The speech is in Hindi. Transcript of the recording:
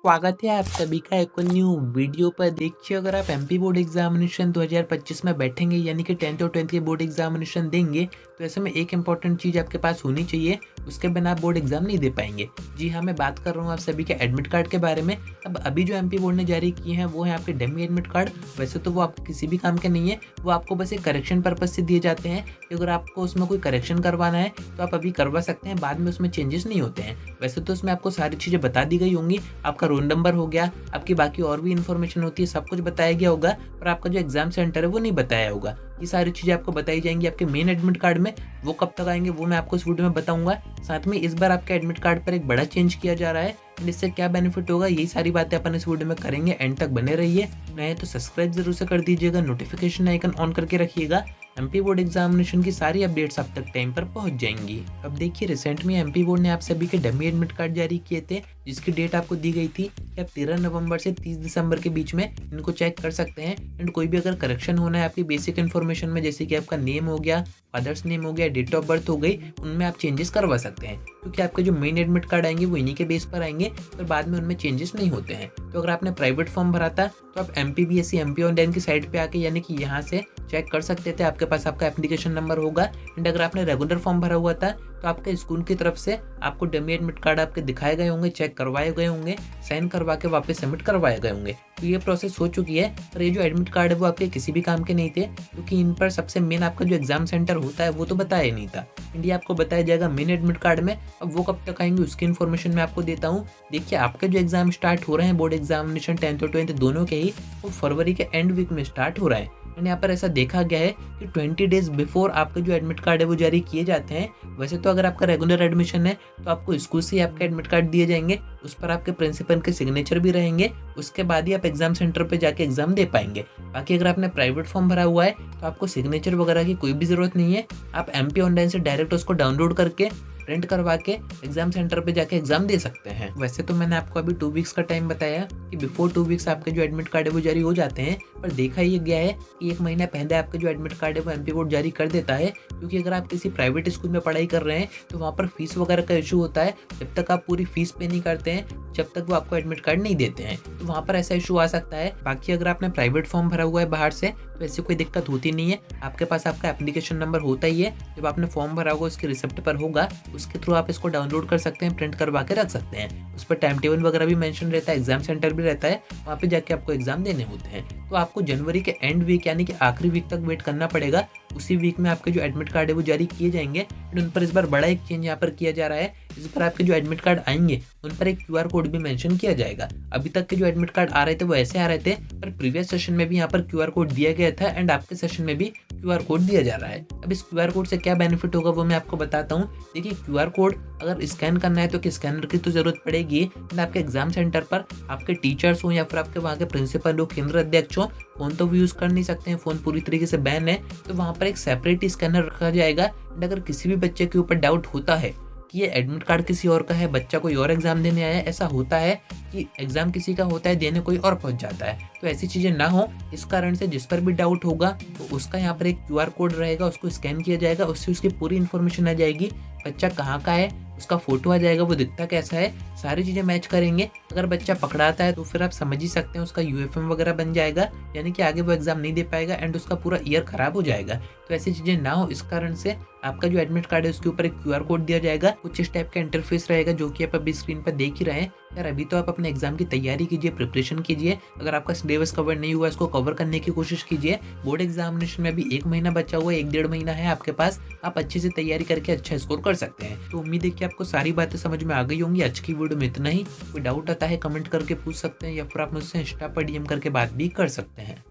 स्वागत है आप सभी का एक और न्यू वीडियो पर। देखिए, अगर आप एमपी बोर्ड एग्जामिनेशन 2025 में बैठेंगे यानी कि 10th और 10th के बोर्ड एग्जामिनेशन देंगे, तो ऐसे में एक इंपॉर्टेंट चीज़ आपके पास होनी चाहिए, उसके बिना आप बोर्ड एग्जाम नहीं दे पाएंगे। जी हाँ, मैं बात कर रहा हूँ आप सभी के एडमिट कार्ड के बारे में। अब अभी जो एमपी बोर्ड ने जारी किए हैं वो है आपके डमी एडमिट कार्ड। वैसे तो वो आपके किसी भी काम के नहीं है, वो आपको बस एक करेक्शन पर्पज से दिए जाते हैं कि अगर आपको उसमें कोई करेक्शन करवाना है तो आप अभी करवा सकते हैं, बाद में उसमें चेंजेस नहीं होते हैं। वैसे तो उसमें आपको सारी चीज़ें बता दी गई होंगी, आपका रोल नंबर हो गया, आपकी बाकी और भी इन्फॉर्मेशन होती है, सब कुछ बताया गया होगा, पर आपका जो एग्जाम सेंटर है वो नहीं बताया होगा। ये सारी चीज़ें आपको बताई जाएंगी आपके मेन एडमिट कार्ड में। वो कब तक आएंगे वो मैं आपको इस वीडियो में बताऊंगा। साथ में इस बार आपके एडमिट कार्ड पर एक बड़ा चेंज किया जा रहा है, इससे क्या बेनिफिट होगा, यही सारी बातें अपन इस वीडियो में करेंगे। एंड तक बने रहिए। नए तो सब्सक्राइब जरूर से कर दीजिएगा, नोटिफिकेशन आइकन ऑन करके रखिएगा। एमपी बोर्ड एग्जामिनेशन की सारी अपडेट्स आप तक टाइम पर पहुंच जाएंगी। अब देखिए, रिसेंट में एमपी बोर्ड ने आप सभी के डमी एडमिट कार्ड जारी किए थे, जिसकी डेट आपको दी गई थी कि आप 13 नवंबर से 30 दिसंबर के बीच में इनको चेक कर सकते हैं। एंड कोई भी अगर करेक्शन होना है आपकी बेसिक इन्फॉर्मेशन में, जैसे कि आपका नेम हो गया, फादर्स नेम हो गया, डेट ऑफ बर्थ हो गई, उनमें आप चेंजेस करवा सकते हैं, क्योंकि आपके जो मेन एडमिट कार्ड आएंगे वो इन्हीं के बेस पर आएंगे, पर बाद में उनमें चेंजेस नहीं होते हैं। तो अगर आपने प्राइवेट फॉर्म भरा था तो आप MPBSC MP ऑनलाइन की साइट पे आके यानी कि यहाँ से चेक कर सकते थे, आपके पास आपका एप्लीकेशन नंबर होगा। एंड अगर आपने रेगुलर फॉर्म भरा हुआ था तो आपके स्कूल की तरफ से आपको डमी एडमिट कार्ड आपके दिखाए गए होंगे, चेक करवाए गए होंगे, साइन करवा के वापस सबमिट करवाए गए होंगे। तो ये प्रोसेस हो चुकी है, पर ये जो एडमिट कार्ड है वो आपके किसी भी काम के नहीं थे, क्योंकि इन पर सबसे मेन आपका जो एग्जाम सेंटर होता है वो तो बताया नहीं था। इंडिया आपको बताया जाएगा मेन एडमिट कार्ड में। अब वो कब तक आएंगे उसकी इन्फॉर्मेशन मैं आपको देता हूँ। देखिए, आपके जो एग्जाम स्टार्ट हो रहे हैं बोर्ड एग्जामिनेशन 10th और 12th दोनों के ही, वो फरवरी के एंड वीक में स्टार्ट हो रहा है। एंड यहाँ पर ऐसा देखा गया है कि 20 डेज बिफोर आपके जो एडमिट कार्ड है वो जारी किए जाते हैं। वैसे तो अगर आपका रेगुलर एडमिशन है तो आपको स्कूल से ही आपके एडमिट कार्ड दिए जाएंगे, उस पर आपके प्रिंसिपल के सिग्नेचर भी रहेंगे, उसके बाद ही आप एग्जाम सेंटर पे जाके एग्जाम दे पाएंगे। बाकी अगर आपने प्राइवेट फॉर्म भरा हुआ है तो आपको सिग्नेचर वगैरह की कोई भी जरूरत नहीं है। आप MP ऑनलाइन से डायरेक्ट उसको डाउनलोड करके प्रिंट करवा के एग्जाम सेंटर पे जाके एग्जाम दे सकते हैं। वैसे तो मैंने आपको अभी 2 वीक्स का टाइम बताया कि बिफोर 2 वीक्स आपके जो एडमिट कार्ड है वो जारी हो जाते हैं, पर देखा ये गया है कि 1 महीना पहले आपके जो एडमिट कार्ड है वो एमपी बोर्ड जारी कर देता है, क्योंकि अगर आप किसी प्राइवेट स्कूल में पढ़ाई कर रहे हैं तो वहाँ पर फीस वगैरह का इशू होता है। जब तक आप पूरी फीस पे नहीं करते हैं जब तक वो आपको एडमिट कार्ड नहीं देते हैं, तो वहाँ पर ऐसा इशू आ सकता है। बाकी अगर आपने प्राइवेट फॉर्म भरा हुआ है बाहर से तो ऐसी कोई दिक्कत होती नहीं है, आपके पास आपका एप्लीकेशन नंबर होता ही है। जब आपने फॉर्म भरा होगा उसके रिसिप्ट पर होगा, उसके थ्रू आप इसको डाउनलोड कर सकते हैं, प्रिंट करवा के रख सकते हैं। उस पर टाइम टेबल वगैरह भी मेंशन रहता है, एग्जाम सेंटर भी रहता है, वहाँ पे जाके आपको एग्जाम देने होते हैं। तो आपको जनवरी के एंड वीक यानी कि आखिरी वीक तक वेट करना पड़ेगा। उसी वीक में आपके जो एडमिट कार्ड है वो जारी किए जाएंगे। उन पर इस बार बड़ा एक चेंज यहाँ पर किया जा रहा है। इस पर आपके जो एडमिट कार्ड आएंगे उन पर एक QR कोड भी मेंशन किया जाएगा। अभी तक के जो एडमिट कार्ड आ रहे थे वो ऐसे आ रहे थे, पर प्रीवियस सेशन में भी यहाँ पर QR कोड दिया गया था एंड आपके सेशन में भी QR कोड दिया जा रहा है। अब इस QR कोड से क्या बेनिफिट होगा वो मैं आपको बताता हूँ। देखिए, QR कोड अगर स्कैन करना है तो स्कैनर की तो जरूरत पड़ेगी, आपके एग्जाम सेंटर पर आपके टीचर्स हो या फिर आपके वहाँ के प्रिंसिपल हो, केंद्र अध्यक्ष हो, फोन तो भी यूज कर नहीं सकते हैं, फोन पूरी तरीके से बैन है। तो वहाँ पर एक सेपरेट स्कैनर रखा जाएगा। एंड अगर किसी भी बच्चे के ऊपर डाउट होता है कि ये एडमिट कार्ड किसी और का है, बच्चा कोई और एग्जाम देने आया है, ऐसा होता है कि एग्जाम किसी का होता है, देने कोई और पहुंच जाता है, तो ऐसी चीजें ना हो, इस कारण से जिस पर भी डाउट होगा तो उसका यहाँ पर एक QR कोड रहेगा, उसको स्कैन किया जाएगा, उससे उसकी पूरी इन्फॉर्मेशन आ जाएगी, बच्चा कहाँ का है, उसका फोटो आ जाएगा, वो दिखता कैसा है, सारी चीजें मैच करेंगे। अगर बच्चा पकड़ाता है तो फिर आप समझ ही सकते हैं उसका UFM वगैरह बन जाएगा, यानी कि आगे वो एग्जाम नहीं दे पाएगा एंड उसका पूरा ईयर खराब हो जाएगा। तो ऐसी चीजें ना हो, इस कारण से आपका जो एडमिट कार्ड है उसके ऊपर एक QR कोड दिया जाएगा। कुछ इस टाइप का इंटरफेस रहेगा जो कि आप अभी स्क्रीन पर देख ही रहे हैं। यार, अभी तो आप अपने एग्जाम की तैयारी कीजिए, प्रिपरेशन कीजिए। अगर आपका सिलेबस कवर नहीं हुआ इसको कवर करने की कोशिश कीजिए। बोर्ड एग्जामिनेशन में भी 1 महीना बचा हुआ है, 1-1.5 महीना है आपके पास, आप अच्छे से तैयारी करके अच्छा स्कोर कर सकते हैं। तो उम्मीद है कि आपको सारी बातें समझ में आ गई होंगी। आज की वीडियो में इतना ही। कोई डाउट आता है कमेंट करके पूछ सकते हैं या फिर आप मुझसे इंस्टा पर DM करके बात भी कर सकते हैं।